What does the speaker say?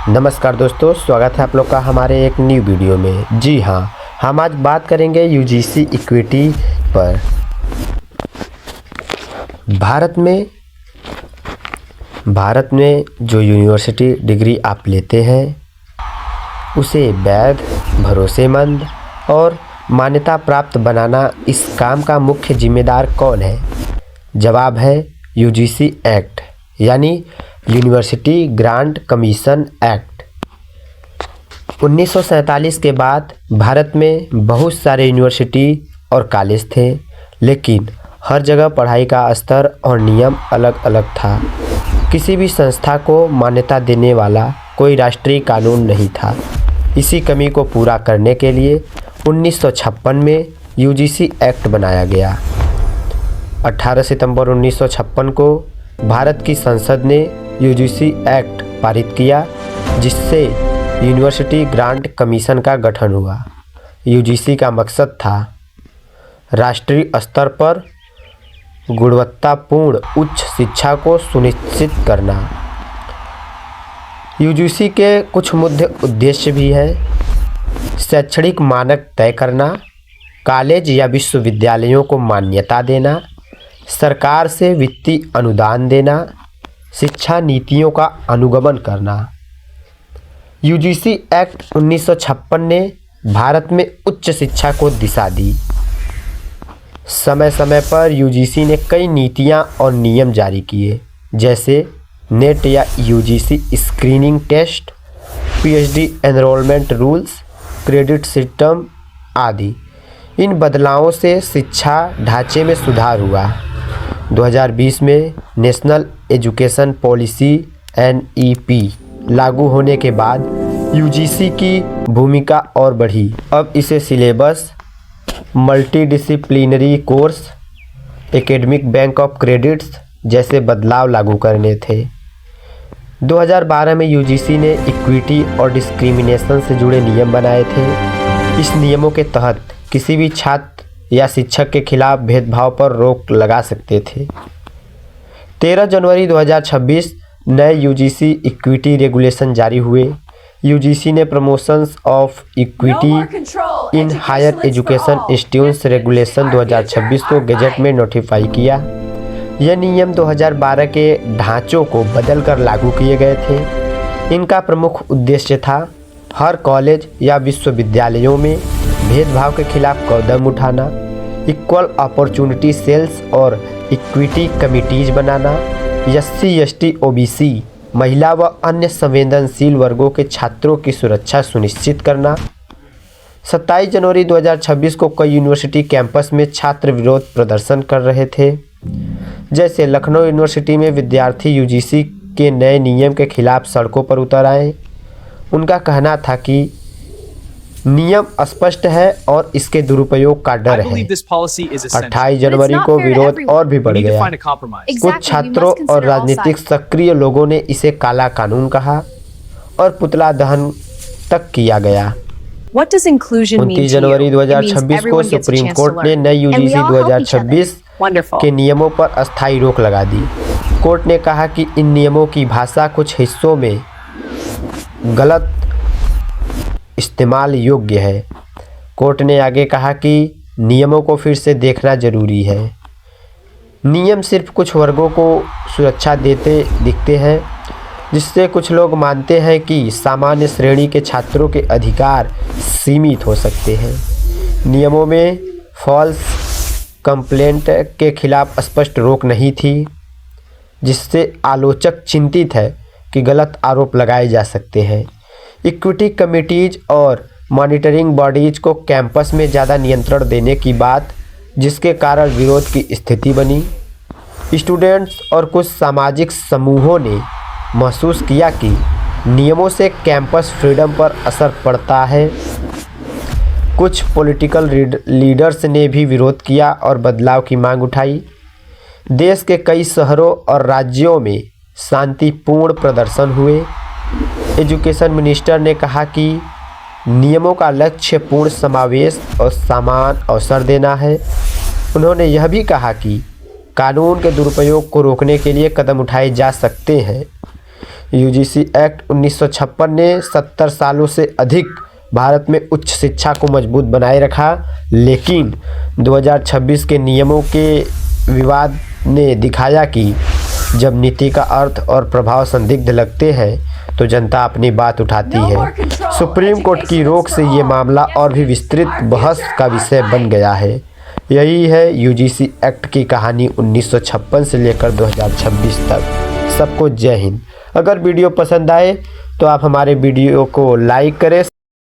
नमस्कार दोस्तों, स्वागत है आप लोग का हमारे एक न्यू वीडियो में। जी हाँ, हम आज बात करेंगे यूजीसी इक्विटी पर। भारत में जो यूनिवर्सिटी डिग्री आप लेते हैं उसे वैध, भरोसेमंद और मान्यता प्राप्त बनाना, इस काम का मुख्य जिम्मेदार कौन है? जवाब है यूजीसी एक्ट, यानी यूनिवर्सिटी ग्रांट कमीशन एक्ट। 1947 के बाद भारत में बहुत सारे यूनिवर्सिटी और कॉलेज थे, लेकिन हर जगह पढ़ाई का स्तर और नियम अलग अलग था। किसी भी संस्था को मान्यता देने वाला कोई राष्ट्रीय कानून नहीं था। इसी कमी को पूरा करने के लिए 1956 में यूजीसी एक्ट बनाया गया। 18 सितंबर 1956 को भारत की संसद ने यूजीसी एक्ट पारित किया, जिससे यूनिवर्सिटी ग्रांट कमीशन का गठन हुआ। यूजीसी का मकसद था राष्ट्रीय स्तर पर गुणवत्तापूर्ण उच्च शिक्षा को सुनिश्चित करना। यूजीसी के कुछ मुख्य उद्देश्य भी हैं: शैक्षणिक मानक तय करना, कॉलेज या विश्वविद्यालयों को मान्यता देना, सरकार से वित्तीय अनुदान देना, शिक्षा नीतियों का अनुगमन करना। यूजीसी एक्ट 1956 ने भारत में उच्च शिक्षा को दिशा दी। समय समय पर यूजीसी ने कई नीतियां और नियम जारी किए, जैसे नेट या UGC screening test, PhD enrolment rules, credit system आदि। इन बदलावों से शिक्षा ढांचे में सुधार हुआ। 2020 में नेशनल एजुकेशन पॉलिसी (NEP) लागू होने के बाद यूजीसी की भूमिका और बढ़ी। अब इसे syllabus, multidisciplinary course, academic bank of credits जैसे बदलाव लागू करने थे। 2012 में यूजीसी ने इक्विटी और डिस्क्रिमिनेशन से जुड़े नियम बनाए थे। इस नियमों के तहत किसी भी छात्र या शिक्षक के खिलाफ भेदभाव पर रोक लगा सकते थे। 13 जनवरी 2026 नए यूजीसी इक्विटी रेगुलेशन जारी हुए। यूजीसी ने promotions of equity in higher education institutes regulation 2026 को गजट में नोटिफाई किया। यह नियम 2012 के ढांचों को बदलकर लागू किए गए थे। इनका प्रमुख उद्देश्य था हर कॉलेज या विश्वविद्यालयों में भेदभाव के खिलाफ कदम उठाना, इक्वल अपॉर्चुनिटी सेल्स और इक्विटी कमिटीज बनाना, SC, ST, OBC, महिला व अन्य संवेदनशील वर्गों के छात्रों की सुरक्षा सुनिश्चित करना। 27 जनवरी 2026 को कई यूनिवर्सिटी कैंपस में छात्र विरोध प्रदर्शन कर रहे थे। जैसे लखनऊ यूनिवर्सिटी में विद्यार्थी यूजीसी के नए नियम के खिलाफ सड़कों पर उतर आए। उनका कहना था कि नियम स्पष्ट है और इसके दुरुपयोग का डर है। 28 जनवरी को विरोध और भी बढ़ गया। कुछ छात्रों और राजनीतिक सक्रिय लोगों ने इसे काला कानून कहा और पुतला दहन तक किया गया। 29 जनवरी 2026 को सुप्रीम कोर्ट ने नए यूजीसी 2026 के नियमों पर अस्थायी रोक लगा दी। कोर्ट ने कहा कि इन नियमों की भाषा कुछ हिस्सों में गलत इस्तेमाल योग्य है। कोर्ट ने आगे कहा कि नियमों को फिर से देखना जरूरी है। नियम सिर्फ कुछ वर्गों को सुरक्षा देते दिखते हैं, जिससे कुछ लोग मानते हैं कि सामान्य श्रेणी के छात्रों के अधिकार सीमित हो सकते हैं। नियमों में फॉल्स कंप्लेंट के खिलाफ स्पष्ट रोक नहीं थी, जिससे आलोचक चिंतित है कि गलत आरोप लगाए जा सकते हैं। इक्विटी कमिटीज और मॉनिटरिंग बॉडीज को कैंपस में ज़्यादा नियंत्रण देने की बात, जिसके कारण विरोध की स्थिति बनी। स्टूडेंट्स और कुछ सामाजिक समूहों ने महसूस किया कि नियमों से कैंपस फ्रीडम पर असर पड़ता है। कुछ पॉलिटिकल लीडर्स ने भी विरोध किया और बदलाव की मांग उठाई। देश के कई शहरों और राज्यों में शांतिपूर्ण प्रदर्शन हुए। एजुकेशन मिनिस्टर ने कहा कि नियमों का लक्ष्य पूर्ण समावेश और समान अवसर देना है। उन्होंने यह भी कहा कि कानून के दुरुपयोग को रोकने के लिए कदम उठाए जा सकते हैं। यूजीसी एक्ट 1956 ने 70 सालों से अधिक भारत में उच्च शिक्षा को मजबूत बनाए रखा, लेकिन 2026 के नियमों के विवाद ने दिखाया कि जब नीति का अर्थ और प्रभाव संदिग्ध लगते हैं तो जनता अपनी बात उठाती है। सुप्रीम कोर्ट की रोक से ये मामला और भी विस्तृत बहस का विषय बन गया है। यही है यूजीसी एक्ट की कहानी 1956 से लेकर 2026 तक। सबको जय हिंद। अगर वीडियो पसंद आए तो आप हमारे वीडियो को लाइक करें,